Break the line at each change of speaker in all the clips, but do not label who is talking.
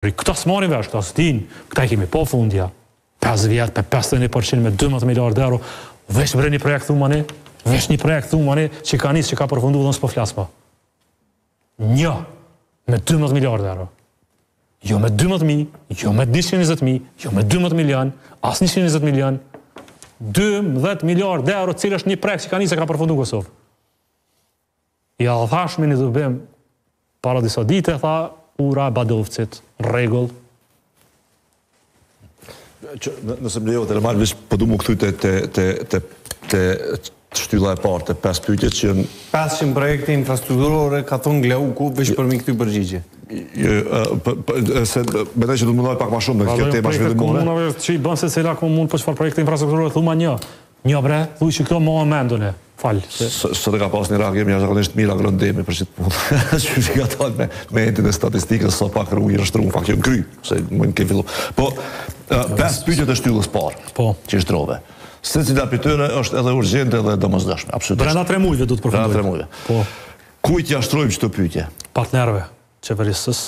Këta s'marin vesh, këta s'tin, këta i kemi po fundja, 5 vjetë, për 51% me 12 miliardë euro, vesh bre një projekt thumani, vesh një projekt thumani që ka nisë që ka përfundu dhe nësë po flasma. Një, me 12 miliardë euro. Jo me 12.000, jo me 120.000, jo me 12 milion, as 120 milion, 12 miliardë euro, cilë është një projekt që ka nisë që ka përfundu Kosovë. Ja thashme një dubim, para disa dite, tha, ura Badovcit, regull.
Nëse më lejo të remarë, vish përdu mu këthy të shtylla e partë, të 5 pyetje që janë...
500 projekte infrastrukturore ka thonë Gleuku, vish për mi këty përgjigje.
Se bedaj që du të mundoj pak ma shumë në këtë tema shvillimore.
Komunave që i bënë se cila komunë për çfarë projekte infrastrukturore, thuma një. Një bre, thuj që këto ma mendune. Falë.
Së të ka pas një rak, jemi jashtëzakonisht mira grëndemi për qitë punë. Që ka talë me entin e statistikës, sa pak rru i rështru, në fakt që në kry, se më në kemë fillu. Po, 5 pyetje të shtyllës parë, që shtrove. Se cila për tëre është edhe urgjente edhe domosdoshme, absolutisht.
Brenda 3 muajve du të përfundojmë.
Brenda 3 muajve. Kujt ja shtrojmë çdo pyetje?
Partnerëve, qeverisës,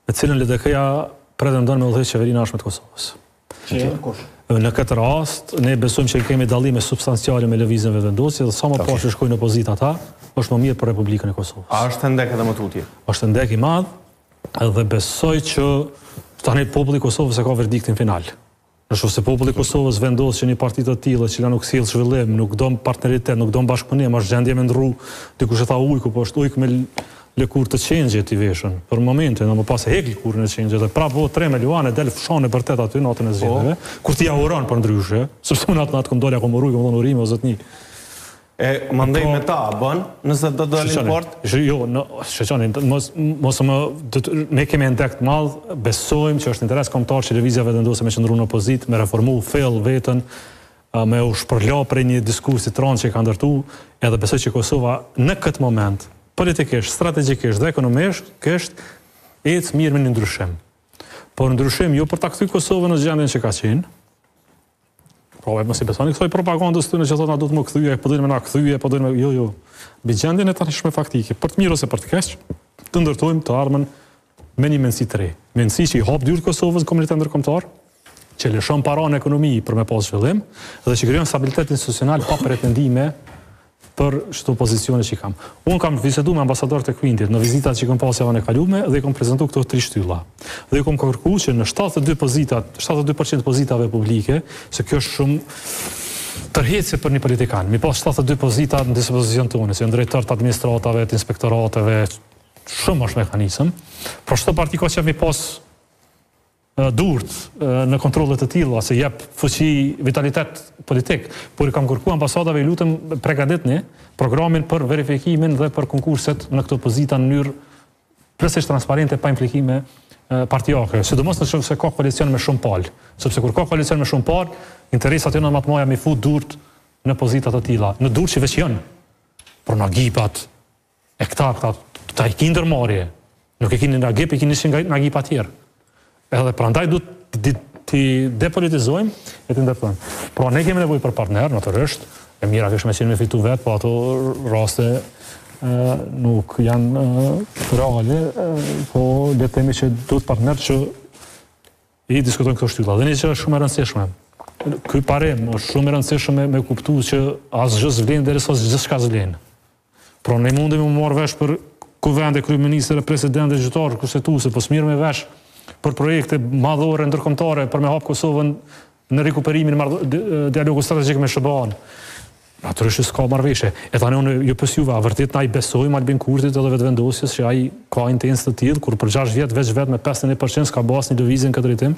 me cilën LDK-ja pretendon me udhëheq qeverinë anëshme të Kosovës. Në këtë rast, ne besojmë që kemi dallime substanciale me lëvizjen vendosje dhe sa më pas që shkojnë në opozitë ata, është më mirë për Republikën e Kosovës.
A është ndek edhe më tutje?
Është ndek i madh, dhe besoj që tani populli i Kosovës e ka verdiktin final. Nëse populli i Kosovës vendos që një parti të tillë që nuk sjell zhvillim, nuk do partneritet, nuk do bashkëpunim, është gjendje me ndrru, dikush e tha ujku, po është ujk me lëkur të qenjit i veshën. Për momentin, në më pas e hek lëkurën e qenjit, dhe pra po 3 milione del fshon e vërtet aty natën e zgjedhjeve, kur ti ja uron për ndryshe, sepse unë atë kom dolja kom urruj, kom thonë urime o zotni.
E mandej me ta, bën, nëse do dalin port?
Jo, shqeqani, ne kemi ndekt madh, besojmë që është interes kombëtar që lëvizjave vendose me qëndru në opozit, me reformu fill vetën, me u shpërla prej një diskursi të rëndë që i ka ndërtu, edhe besoj që Kosova në këtë moment, politikisht, strategjikisht dhe ekonomikisht, ecë mirë me një ndryshim. Por ndryshim jo për ta kthy Kosovën në gjendjen që ka qenë. Pra, mos i besoni kësaj propagandës tyne që thotë na duhet më kthyje, po duhet më na kthyje, po duhet më jo. Mbi gjendjen e tanishme faktike, për të mirë ose për të keq, të ndërtojmë të ardhmen me një mendësi të re. Mendësi që i hap dyert Kosovës në komunitet ndërkombëtar, që lëshon para në ekonomi për me pas zhvillim dhe që krijon stabilitet institucional pa pretendime për çdo pozicione që kam. Unë kam biseduar me ambasador të Kvintit në vizitat që kam pasur javën e kaluar dhe kam prezantuar këto 3 shtylla. Dhe kam kërkuar që në 72% pozitave publike, se kjo është shumë tërheqje për një politikan. Mi pas 72 pozita në dispozicion tonë, si drejtor të administratave, të inspektorateve, shumë është mekanizëm. Por çdo parti ka që mi pas durt në kontrollet të tilla, se jep fuqi, vitalitet politik, por i kam kërkuar ambasadave, i lutem përgatitni programin për verifikimin dhe për konkurset në këto pozita në mënyrë plotësisht transparente pa implikime partijake, sidomos nëse ka koalicion me shumë palë, sepse kur ka koalicion me shumë palë, interesat janë më të mëdha me fut durt në pozita të tilla, në durt që veç janë. Por në agipat e këta i kinë ndërmarrje, nuk e kinë në agip, i kinë në agipa tjerë. Edhe prandaj duhet t'i depolitizojmë e t'i ndërtojmë. Pra ne kemi nevojë për partner, natyrisht, e mira kish me qenë me fitu vetë, po ato raste nuk janë reale, po le të themi që duhet partner që i diskutojnë këto shtylla. Dhe një që është shumë e rëndësishme. Ky parim është shumë e rëndësishme me kuptu që asgjë s'vlen derisa gjithçka s'vlen. Pra ne mundemi të marrë vesh për kuvende, kryeministër, president, gjyqtar, kushtetuese, po s'mirë me vesh për projekte madhore ndërkombëtare për me hap Kosovën në rikuperimin dialogu strategjik me SBA-n. Natyrisht s'ka marrëveshje. E tani unë ju pyes juve, a vërtet na i besojmë Albin Kurtit edhe vetvendosjes që ai ka intencë të tillë kur për 6 vjet veç me 51% s'ka bas një lëvizje në këtë drejtim?